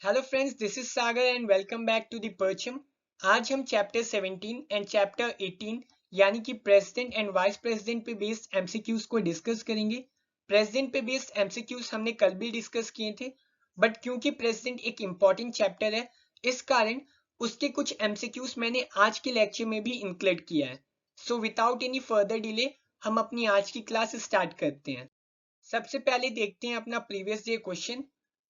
Hello friends, this is Sagar and welcome back to the Parcham. आज हम chapter 17 and chapter 18 यानी कि प्रेसिडेंट एंड वाइस प्रेसिडेंट पे based MCQs को डिस्कस करेंगे। प्रेसिडेंट पे बेस्ड एमसीक्यूज हमने कल भी डिस्कस किए थे, बट क्योंकि प्रेसिडेंट एक इम्पॉर्टेंट चैप्टर है, इस कारण उसके कुछ एमसीक्यूज मैंने आज के लेक्चर में भी इंक्लूड किया है। So without any further delay हम अपनी आज की क्लास स्टार्ट करते हैं। सबसे पहले देखते हैं अपना प्रीवियस डे क्वेश्चन।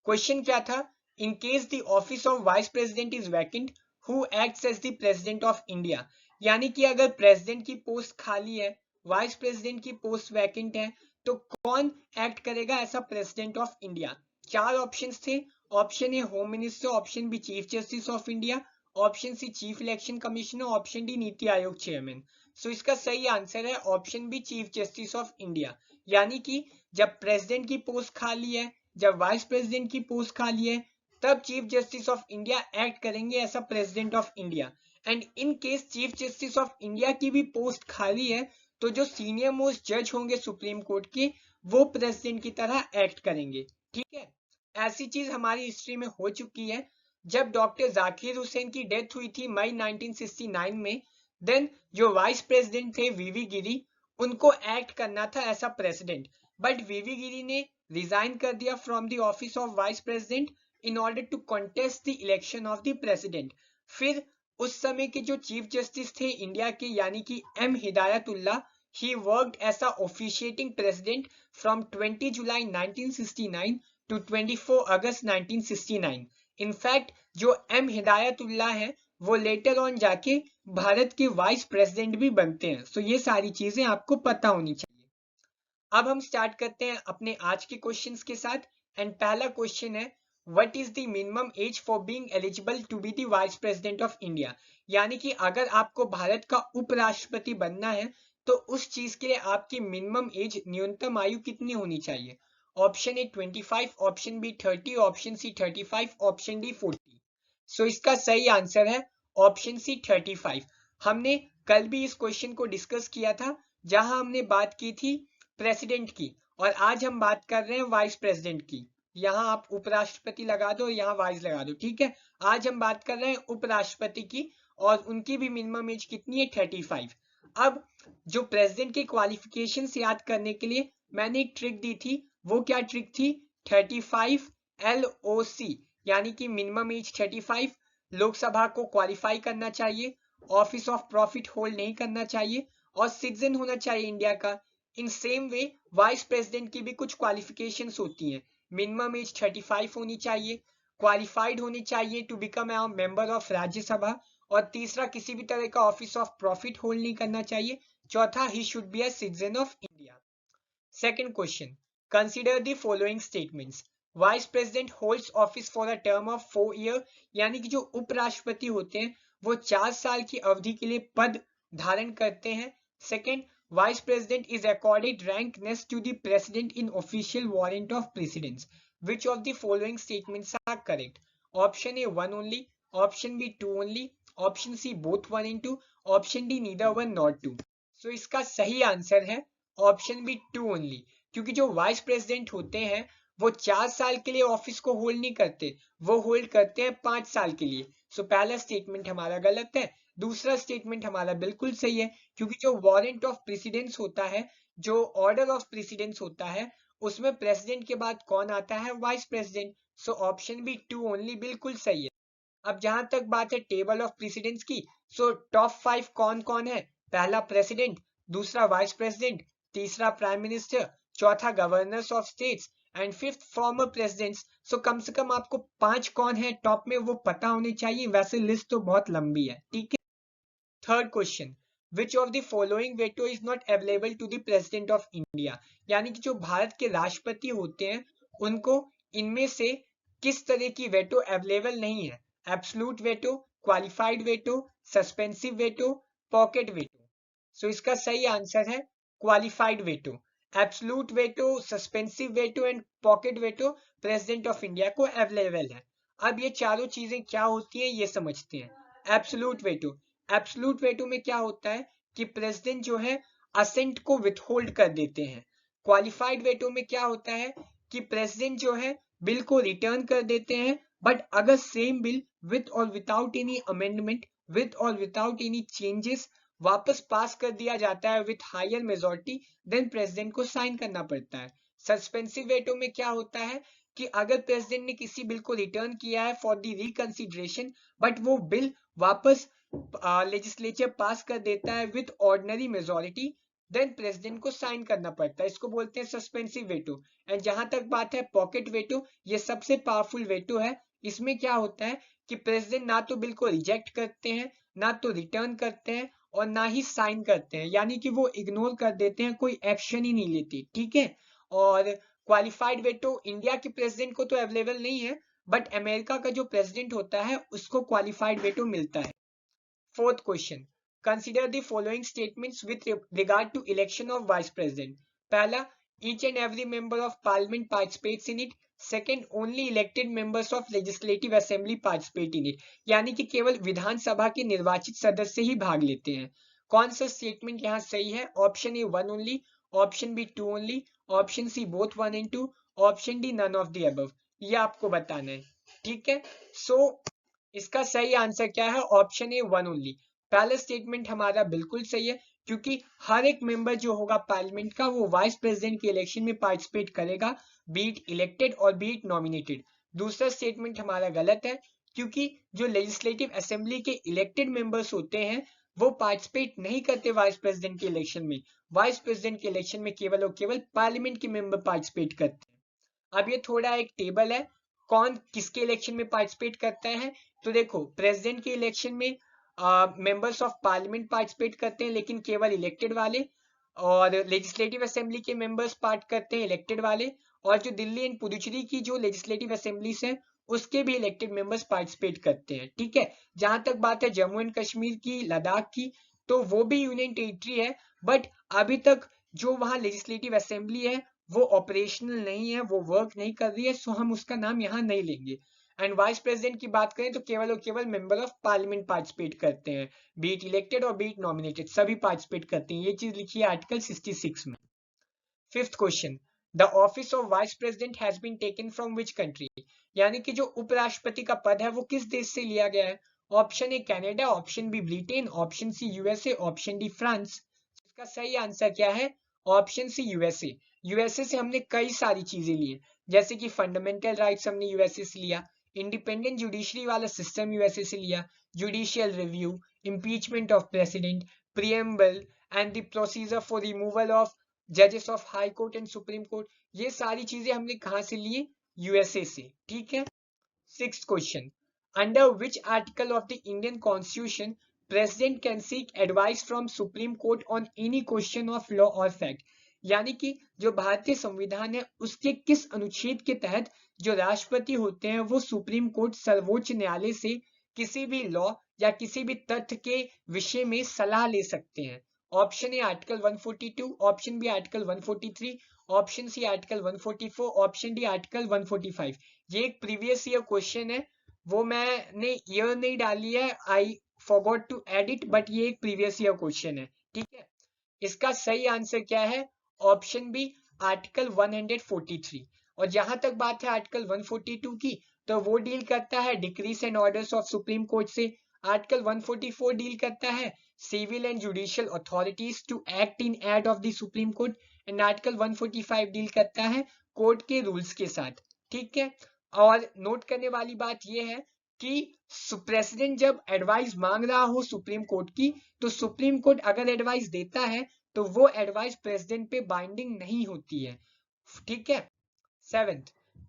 क्वेश्चन क्या था? In case the office of vice president is vacant, who acts as the president of India? यानी कि अगर प्रेसिडेंट की पोस्ट खाली है, वाइस प्रेसिडेंट की पोस्ट वैकेंट है, तो कौन एक्ट करेगा ऐसा प्रेसिडेंट ऑफ इंडिया? चार ऑप्शंस थे। Option A home minister, option B chief justice of India, option C chief election commissioner, option D Niti Aayog chairman. So इसका सही आंसर है option B chief justice of India. यानी कि जब प्रेसिडेंट की post खाली है, जब वाइस प्रेसिडेंट की पोस्ट खाली है, तब chief justice of India act करेंगे as a president of India. And in case chief justice of India की भी पोस्ट खाली है, तो जो सीनियर मोस्ट जज होंगे सुप्रीम कोर्ट के, वो प्रेसिडेंट की तरह एक्ट करेंगे। ठीक है, ऐसी चीज हमारी हिस्ट्री में हो चुकी है। जब डॉक्टर जाकिर हुसैन की डेथ हुई थी मई 1969 में, देन जो वाइस प्रेसिडेंट थे वीवी गिरी, उनको एक्ट करना था ऐसा प्रेसिडेंट, बट वीवी गिरी ने रिजाइन कर दिया from the office of vice president in order to contest the election of the president। फिर उस समय के जो चीफ जस्टिस थे इंडिया के यानी कि M Hidayatullah, he worked as a officiating president from 20 July 1969 to 24 August 1969। In fact जो एम हिदायतुल्लाह है वो लेटर ऑन जाके भारत के वाइस प्रेसिडेंट भी बनते हैं। सो ये सारी चीजें आपको पता होनी चाहिए। अब हम स्टार्ट करते हैं अपने आज के क्वेश्चंस के साथ। एंड पहला क्वेश्चन है, what is the minimum age for being eligible to be the vice president of India? यानी कि अगर आपको भारत का उपराष्ट्रपति बनना है, तो उस चीज के लिए आपकी मिनिमम एज, न्यूनतम आयु कितनी होनी चाहिए? Option A 25, option B 30, option C 35, option D 40। So इसका सही आंसर है ऑप्शन सी 35। हमने कल भी इस क्वेश्चन को डिस्कस किया था, जहां हमने बात की थी प्रेसिडेंट की, और आज हम बात कर रहे हैं वाइस प्रेसिडेंट की। यहाँ आप उपराष्ट्रपति लगा दो, यहाँ वाइस लगा दो। ठीक है, आज हम बात कर रहे हैं उपराष्ट्रपति की, और उनकी भी मिनिमम एज कितनी है? 35। अब जो प्रेसिडेंट के क्वालिफिकेशन याद करने के लिए मैंने एक ट्रिक दी थी। वो क्या ट्रिक थी? 35 LOC, यानी कि मिनिमम एज 35, लोकसभा को क्वालिफाई करना चाहिए, ऑफिस ऑफ प्रॉफिट होल्ड नहीं करना चाहिए, और सिटीजन होना चाहिए इंडिया का। In same way vice president की भी कुछ क्वालिफिकेशंस होती हैं। मिनिमम एज 35 होनी चाहिए, क्वालिफाइड होनी चाहिए to become a member of Rajya Sabha, और तीसरा किसी भी तरह का ऑफिस ऑफ प्रॉफिट होल्ड नहीं करना चाहिए। चौथा, he should be a citizen of India. Second question, consider the following statements. Vice president holds office for a term of 4 year, यानी कि जो उपराष्ट्रपति होते हैं वो 4 साल की अवधि के लिए पद धारण करते हैं। Second, Vice President is accorded rank next to the President in official warrant of precedence. Which of the following statements are correct? Option A 1 only, option B 2 only, option C both 1 and 2, option D neither 1 nor 2। So इसका सही answer है option B 2 only, क्योंकि जो vice president होते हैं वो 4 साल के लिए ऑफिस को होल्ड नहीं करते, वो होल्ड करते हैं 5 साल के लिए। सो पहला स्टेटमेंट हमारा गलत है। दूसरा स्टेटमेंट हमारा बिल्कुल सही है, क्योंकि जो वारंट ऑफ प्रेसिडेंस होता है, जो ऑर्डर ऑफ प्रेसिडेंस होता है, उसमें प्रेसिडेंट के बाद कौन आता है? Vice president. So option B 2 only बिल्कुल सही है। अब जहां तक बात है टेबल ऑफ प्रेसिडेंट्स की, सो टॉप 5 कौन कौन है? पहला प्रेसिडेंट, दूसरा वाइस प्रेसिडेंट, तीसरा प्राइम मिनिस्टर, चौथा governors of states, and fifth former presidents. So कम से कम आपको 5 कौन है टॉप में वो पता होने चाहिए। वैसे लिस्ट तो बहुत लंबी है। ठीक है, third question, which of the following veto is not available to the president of India? यानी कि जो भारत के राष्ट्रपति होते हैं उनको इनमें से किस तरह की वेटो अवेलेबल नहीं है? Absolute veto, qualified veto, suspensive veto, pocket veto. So इसका सही आंसर है qualified veto. Absolute veto, suspensive veto and pocket veto president of India को अवेलेबल है। अब ये चारों चीजें क्या होती हैं ये समझते हैं। एब्सोल्यूट वेटो, एब्सोल्यूट वेटो में क्या होता है कि प्रेसिडेंट जो है असेंट को विथहोल्ड कर देते हैं। क्वालिफाइड वेटो में क्या होता है कि प्रेसिडेंट जो है बिल को रिटर्न कर देते हैं, बट अगर सेम बिल विथ और विदाउट एनी अमेंडमेंट, विथ और विदाउट एनी चेंजेस वापस पास कर दिया जाता है with higher majority, then president को साइन करना पड़ता है। सस्पेंसिव वेटो में क्या होता है कि अगर प्रेसिडेंट ने किसी बिल को रिटर्न किया है फॉर द रिकंसिडरेशन, बट वो बिल वापस लेजिस्लेचर पास कर देता है with ordinary majority, then president को साइन करना पड़ता है। इसको बोलते हैं सस्पेंसिव वेटो। एंड जहां तक बात है पॉकेट वेटो, ये सबसे पावरफुल वेटो है। इसमें क्या होता है कि प्रेसिडेंट ना तो बिल को रिजेक्ट करते हैं, ना तो रिटर्न करते हैं, और ना ही साइन करते हैं, यानी कि वो इग्नोर कर देते हैं, कोई एक्शन ही नहीं लेते, ठीक है। और क्वालिफाइड वेटो इंडिया के प्रेसिडेंट को तो अवेलेबल नहीं है, बट अमेरिका का जो प्रेसिडेंट होता है उसको क्वालिफाइड वेटो मिलता है। Fourth question. Consider the following statements with regard to election of vice president. पहला, each and every member of parliament participates in it. Second, only elected members of legislative assembly participate in it. यानी कि केवल विधानसभा के निर्वाचित सदस्य ही भाग लेते हैं। कौन सा स्टेटमेंट यहाँ सही है? Option A 1 only, option B 2 only, option C both 1 and 2, option D none of the above. ये आपको बताना है, ठीक है। सो इसका सही आंसर क्या है? Option A 1 only. पहला स्टेटमेंट हमारा बिल्कुल सही है, क्योंकि हर एक मेंबर जो होगा पार्लियामेंट का वो वाइस प्रेसिडेंट के इलेक्शन में पार्टिसिपेट करेगा, बीट इलेक्टेड और बीट नॉमिनेटेड। दूसरा स्टेटमेंट हमारा गलत है, क्योंकि जो लेजिस्लेटिव असेंबली के इलेक्टेड मेंबर्स होते हैं वो पार्टिसिपेट नहीं करते वाइस प्रेसिडेंट के इलेक्शन में। वाइस प्रेसिडेंट के इलेक्शन में केवल और केवल पार्लियामेंट के मेंबर पार्टिसिपेट करते हैं। अब ये थोड़ा एक टेबल है, कौन किसके इलेक्शन में पार्टिसिपेट करता है। तो देखो, प्रेसिडेंट के इलेक्शन में मेंबर्स ऑफ पार्लियामेंट पार्टिसिपेट करते हैं लेकिन केवल इलेक्टेड वाले, और लेजिस्लेटिव असेंबली के मेंबर्स पार्ट करते हैं इलेक्टेड वाले, और जो दिल्ली एंड पुडुचेरी की जो लेजिस्लेटिव असेंबलीज हैं उसके भी इलेक्टेड मेंबर्स पार्टिसिपेट करते हैं, ठीक है। जहां तक बात है जम्मू एंड कश्मीर की, लद्दाख की, तो वो भी यूनियन टेरिटरी है, बट अभी तक जो वहां लेजिस्लेटिव असेंबली है वो ऑपरेशनल नहीं है, वो वर्क नहीं कर रही है, सो हम उसका नाम यहाँ नहीं लेंगे। एंड वाइस प्रेसिडेंट की बात करें तो केवल और केवल मेंबर ऑफ पार्लियामेंट पार्टिसिपेट करते हैं, बीट इलेक्टेड और बीट नॉमिनेटेड, सभी पार्टिसिपेट करते हैं। ये चीज लिखी है आर्टिकल 66 में। Fifth question, the office of vice president has been taken from which country. यानी कि जो उपराष्ट्रपति का पद है वो किस देश से लिया गया है। Option A Canada, option B Britain, option C USA, option D France. इसका सही आंसर क्या है? Option C USA. यूएसए से हमने कई सारी चीजें ली है, जैसे कि फंडामेंटल राइट्स हमने यूएसए से लिया, इंडिपेंडेंट जुडिशरी वाला सिस्टम यूएसए से लिया, judicial review, impeachment of president, preamble and the procedure for removal of जजेस of high court and supreme court, ये सारी चीजें हमने कहां से लिए? यूएसए से, ठीक है। Sixth question, under which article of the Indian constitution president can seek advice from supreme court on any question of law और फैक्ट। यानी कि जो भारतीय संविधान है उसके किस अनुच्छेद के तहत जो राष्ट्रपति होते हैं वो सुप्रीम कोर्ट, सर्वोच्च न्यायालय से किसी भी लॉ या किसी भी तथ्य के विषय में सलाह ले सकते हैं। Option A article 142, option B article 143, option C article 144, option D article 145। ये एक प्रीवियस ईयर क्वेश्चन है, वो मैंने ईयर नहीं डाली है, I forgot to add it, but ये एक प्रीवियस ईयर क्वेश्चन है, ठीक है। इसका सही आंसर क्या है? Option B article 143। और जहां तक बात है आर्टिकल 142 की, तो वो डील करता है decrees and orders of supreme court से। आर्टिकल 144 डील करता है civil and judicial authorities to act in aid of the supreme court, and article 145 deal करता है कोर्ट के रूल्स के साथ, ठीक है। और नोट करने वाली बात यह है कि प्रेसिडेंट जब एडवाइस मांग रहा हो सुप्रीम कोर्ट की, तो सुप्रीम कोर्ट अगर एडवाइस देता है तो वो एडवाइस प्रेसिडेंट पे बाइंडिंग नहीं होती है, ठीक है। Seventh,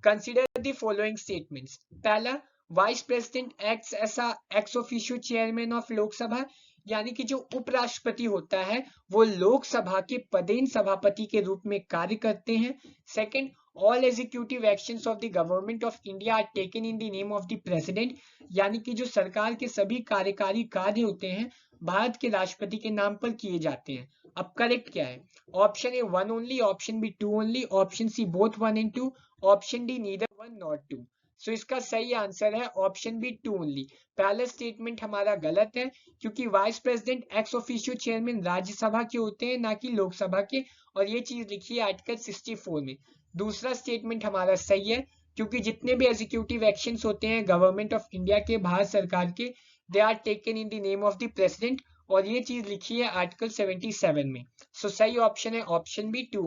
consider the following statements. पहला, vice president acts as ex officio chairman of Lok Sabha, यानी कि जो उपराष्ट्रपति होता है वो लोकसभा के पदेन सभापति के रूप में कार्य करते हैं। Second, all executive actions of the government of India are taken in the name of the president, यानी कि जो सरकार के सभी कार्यकारी कार्य होते हैं भारत के राष्ट्रपति के नाम पर किए जाते हैं। अब करेक्ट क्या है? Option A 1 only, option B 2 only, option C both 1 and 2, option D neither 1 nor 2। So इसका सही आंसर है ऑप्शन बी 2 ओनली। पहला स्टेटमेंट हमारा गलत है, क्योंकि vice president ex officio chairman Rajya Sabha के होते हैं, ना कि लोकसभा के, और ये चीज लिखी है आर्टिकल 64 में। दूसरा स्टेटमेंट हमारा सही है, क्योंकि जितने भी एग्जीक्यूटिव एक्शंस होते हैं गवर्नमेंट ऑफ इंडिया के, भारत सरकार के, they are taken in the name of the president, और ये चीज लिखी है आर्टिकल 77 में। सो सही ऑप्शन है option B 2।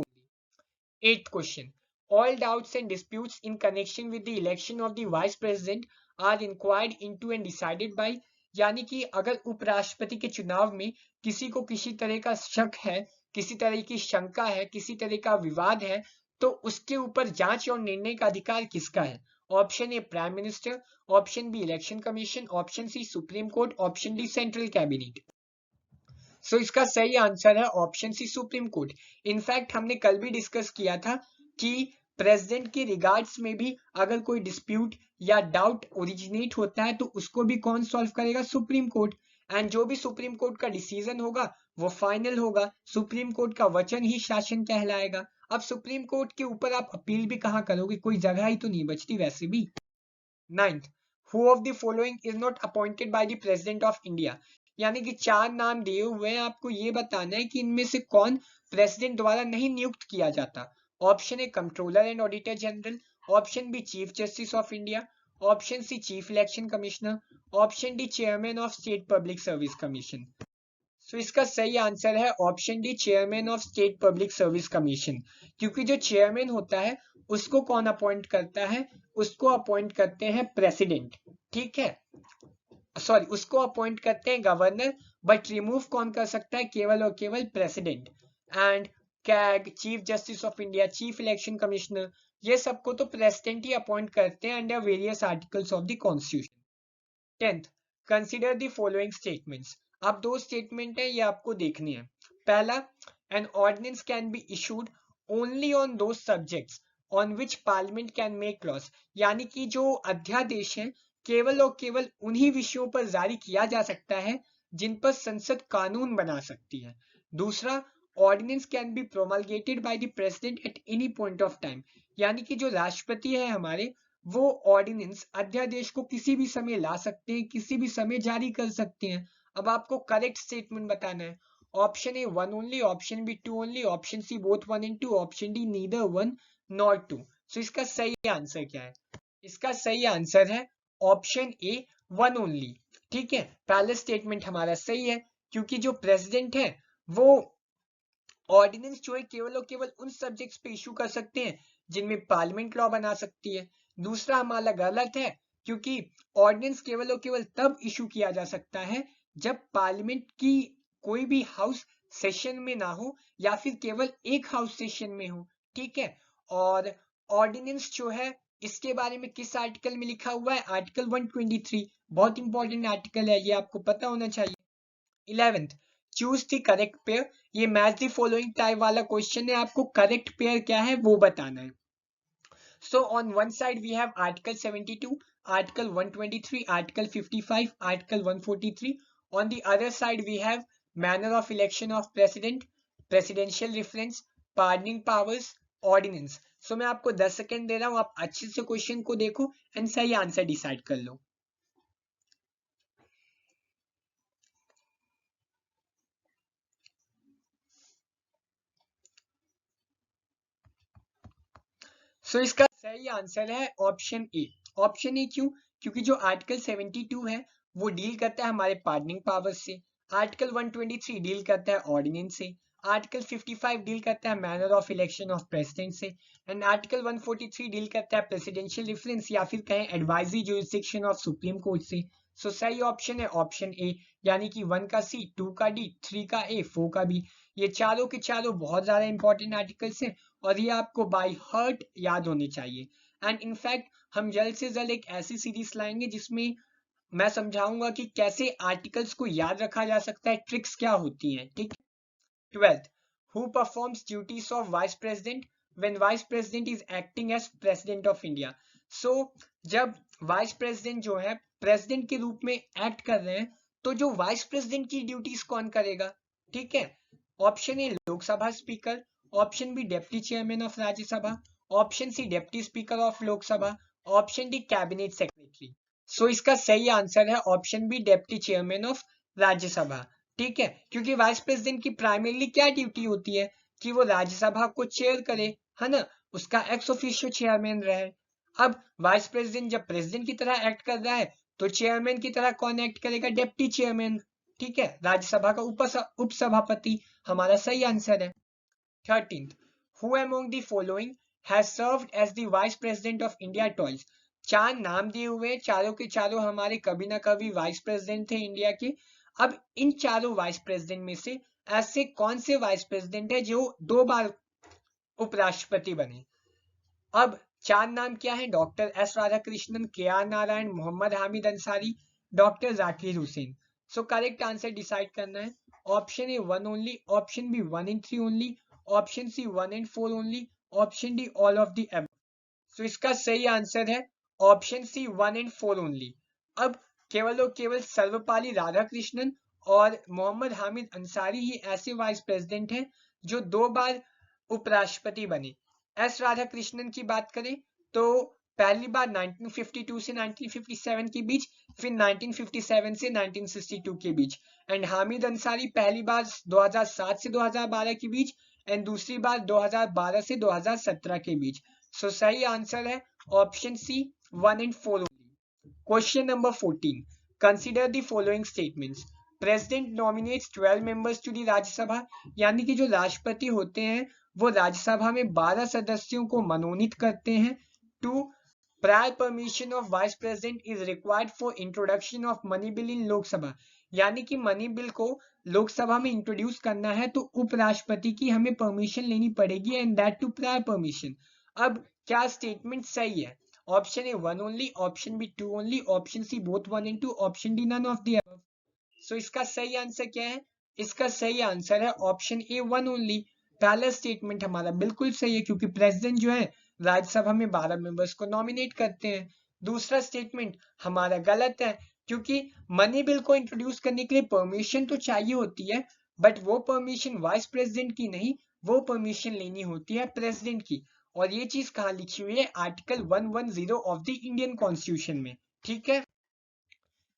8th question. All doubts and disputes in connection with the election of the vice president are inquired into and decided by, यानी कि अगर उपराष्ट्रपति के चुनाव में किसी को किसी तरह का शक है, किसी तरह की शंका है, किसी तरह का विवाद है, तो उसके ऊपर जांच और निर्णय का अधिकार किसका है? Option A prime minister, option B election commission, option C supreme court, option D central cabinet. So इसका सही आंसर है option C supreme court. In fact हमने कल भी डिस्कस किया था कि प्रेसिडेंट के रिगार्ड्स में भी अगर कोई डिस्प्यूट या डाउट ओरिजिनेट होता है तो उसको भी कौन सॉल्व करेगा? Supreme court. एंड जो भी सुप्रीम कोर्ट का डिसीजन होगा वो फाइनल होगा, सुप्रीम कोर्ट का वचन ही शासन कहलाएगा। अब सुप्रीम कोर्ट के ऊपर आप अपील भी कहाँ करोगे? कोई जगह ही तो नहीं बचती वैसे भी। 9th, who of the following is not appointed by the president of India? यानी कि 4 नाम दिए हुए हैं, आपको ये बताना है कि इनमें से कौन प्रेसिडेंट द्वारा नहीं नियुक्त किया जाता। Option A controller and auditor general, option B chief justice of India, option C chief election commissioner, option D chairman of state public service commission. So इसका सही आंसर है option D chairman of state public service commission, क्योंकि जो chairman होता है उसको कौन appoint करता है? उसको अपॉइंट करते हैं प्रेसिडेंट, ठीक है, सॉरी उसको अपॉइंट करते हैं गवर्नर, बट रिमूव कौन कर सकता है? केवल और केवल president. And CAG, chief justice of India, chief election commissioner, ये सबको तो प्रेसिडेंट ही अपॉइंट करते हैं under various articles of the constitution. 10th, consider the following statements. अब 2 स्टेटमेंट है, ये आपको देखनी है। पहला, an ordinance can be issued only on those subjects on which parliament can make laws, यानी कि जो अध्यादेश है केवल और केवल उन्हीं विषयों पर जारी किया जा सकता है जिन पर संसद कानून बना सकती है। दूसरा, ordinance can be promulgated by the president at any point of time, यानी कि जो राष्ट्रपति है हमारे, वो ऑर्डिनेंस अध्यादेश को किसी भी समय ला सकते हैं, किसी भी समय जारी कर सकते हैं। अब आपको करेक्ट स्टेटमेंट बताना है। Option A 1 only, option B 2 only, option C both 1 and 2, option D neither 1 nor 2। So इसका सही आंसर क्या है? इसका सही आंसर है ऑप्शन ए 1 ओनली, ठीक है। पहला स्टेटमेंट हमारा सही है, क्योंकि जो प्रेसिडेंट है वो ऑर्डिनेंस जो है केवल और केवल उन सब्जेक्ट्स पे इशू कर सकते हैं जिनमें पार्लियामेंट लॉ बना सकती है। दूसरा हमारा गलत है, क्योंकि ऑर्डिनेंस केवल और केवल तब इशू किया जा सकता है जब पार्लियामेंट की कोई भी हाउस सेशन में ना हो या फिर केवल एक हाउस सेशन में हो, ठीक है। और ऑर्डिनेंस जो है इसके बारे में किस आर्टिकल में लिखा हुआ है? आर्टिकल 123, बहुत इंपॉर्टेंट आर्टिकल है, ये आपको पता होना चाहिए। 11th, choose the correct pair. ये मैच द फॉलोइंग टाइप वाला क्वेश्चन है, आपको करेक्ट पेयर क्या है वो बताना है। So on one side we have Article 72, Article 123, Article 55, Article 143. On the other side we have manner of election of president, presidential reference, pardoning powers, ordinance. So मैं आपको 10 सेकेंड दे रहा हूँ, आप अच्छे से क्वेश्चन को देखो एंड सही आंसर डिसाइड कर लो। सो इसका सही आंसर है ऑप्शन ए। ऑप्शन ए क्यों? क्योंकि जो आर्टिकल 72 है वो डील करता है हमारे पार्डनिंग पावर्स से, आर्टिकल 123 डील करता है ऑर्डिनेंस से, आर्टिकल 55 डील करता है manner of election of president से, एंड आर्टिकल 143 डील करता है प्रेसिडेंशियल रेफरेंस या फिर कहें advisory jurisdiction of supreme court से। सो सही ऑप्शन है ऑप्शन ए, यानी कि 1 का सी, 2 का डी, 3 का ए, 4 का बी। ये चारों के चारों बहुत ज्यादा इंपॉर्टेंट आर्टिकल्स हैं और ये आपको बाय हार्ट याद होने चाहिए। एंड इनफैक्ट हम जल्द से जल्द एक ऐसी सीरीज लाएंगे जिसमें मैं समझाऊंगा कि कैसे आर्टिकल्स को याद रखा जा सकता है, ट्रिक्स क्या होती हैं, ठीक। 12th, who performs duties of vice president when vice president is acting as president of India? So जब वाइस प्रेसिडेंट जो है प्रेसिडेंट के रूप में एक्ट कर रहे हैं तो जो वाइस प्रेसिडेंट की ड्यूटीज कौन करेगा? ठीक है, option A Lok Sabha speaker, option B deputy chairman of Rajya Sabha, option C deputy speaker of Lok Sabha, option D cabinet secretary. So इसका सही आंसर है option B deputy chairman of Rajya Sabha, ठीक है। क्योंकि वाइस प्रेसिडेंट की प्राइमरीली क्या ड्यूटी होती है कि वो राज्यसभा को चेयर करे, है ना, उसका एक्स ऑफिशियो चेयरमैन रहे। अब वाइस प्रेसिडेंट जब प्रेसिडेंट की तरह एक्ट कर रहा है तो चेयरमैन की तरह कौन एक्ट करेगा? डिप्टी चेयरमैन, ठीक है, राज्यसभा का उपसभापति हमारा सही आंसर है। 13th, who among the following has served as the vice president of India twice? चार नाम दिए हुए, चारों के चारों हमारे कभी ना कभी वाइस प्रेसिडेंट थे इंडिया के। अब इन चारों वाइस प्रेसिडेंट में से ऐसे कौन से वाइस प्रेसिडेंट है जो 2 बार उपराष्ट्रपति बने? अब चार नाम क्या है? Doctor S Radhakrishnan, K R Narayan, Mohammad Hamid Ansari, doctor Zakir Hussain. So correct answer decide करना है। Option A 1 only, option B 1 and 3 only, option C 1 and 4 only, option D all of the above. So इसका सही आंसर है ऑप्शन सी 1 and 4 ओनली। अब केवल और केवल सर्वपाली राधाकृष्णन और मोहम्मद हामिद अंसारी ही ऐसे वाइस प्रेसिडेंट हैं जो 2 बार उपराष्ट्रपति बने। एस राधाकृष्णन की बात करें तो पहली बार 1952 से 1957 के बीच, फिर 1957 से 1962 के बीच। एंड हामिद अंसारी पहली बार 2007 से 2012 के बीच एंड दूसरी बार 2012 से 2017 के बीच। सो सही आंसर है option C 1 and 4 only. Question number 14, consider the following statements. President nominates 12 members to the Rajya Sabha, यानी कि जो राष्ट्रपति होते हैं वो राज्यसभा में 12 सदस्यों को मनोनीत करते हैं। Two, prior permission of vice president is required for introduction of money bill in Lok Sabha, यानी कि मनी बिल को लोकसभा में इंट्रोड्यूस करना है तो उपराष्ट्रपति की हमें परमिशन लेनी पड़ेगी and that to prior permission. अब क्या स्टेटमेंट सही है? Option A 1 only, option B 2 only, option C both 1 and 2, option D none of the above. So इसका सही आंसर क्या है? इसका सही आंसर है ऑप्शन ए 1 ओनली। पहला स्टेटमेंट हमारा बिल्कुल सही है क्योंकि प्रेसिडेंट जो है राज्यसभा में 12 मेंबर्स को नॉमिनेट करते हैं। दूसरा स्टेटमेंट हमारा गलत है क्योंकि मनी बिल को इंट्रोड्यूस करने के लिए परमिशन तो चाहिए होती है, बट वो परमिशन वाइस प्रेसिडेंट की नहीं, वो परमिशन लेनी होती है प्रेसिडेंट की। और ये चीज कहाँ लिखी हुई है? Article 110 of the Indian constitution में, ठीक है।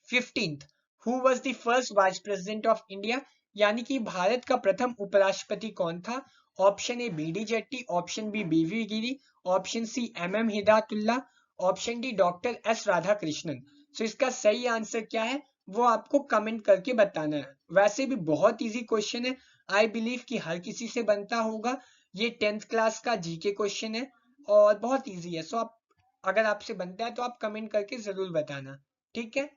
15th, who was the first vice president of India, यानी कि भारत का प्रथम उपराष्ट्रपति कौन था? Option A B D Jatti, option B B V Giri, option C M M Hidayatullah, option D doctor S Radhakrishnan. So इसका सही आंसर क्या है वो आपको कमेंट करके बताना है। वैसे भी बहुत इजी क्वेश्चन है, आई बिलीव कि हर किसी से बनता होगा। ये 10th क्लास का जीके क्वेश्चन है और बहुत इजी है। सो आप अगर आपसे बनता है तो आप कमेंट करके जरूर बताना, ठीक है।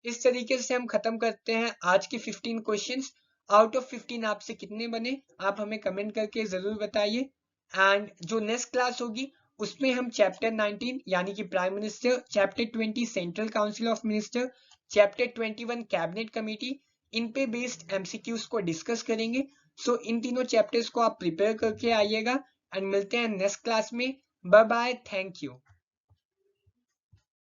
इस तरीके से हम खत्म करते हैं आज के 15 क्वेश्चंस। आउट ऑफ 15 आपसे कितने बने आप हमें कमेंट करके जरूर बताइए। एंड जो नेक्स्ट क्लास होगी उसमें हम चैप्टर 19 यानी कि prime minister, chapter 20 central council of minister, chapter 21 cabinet committee, इन पे बेस्ड एमसीक्यूज को डिस्कस करेंगे। सो इन तीनों चैप्टर्स को आप प्रिपेयर करके आइएगा एंड मिलते हैं नेक्स्ट क्लास में। Bye bye, thank you.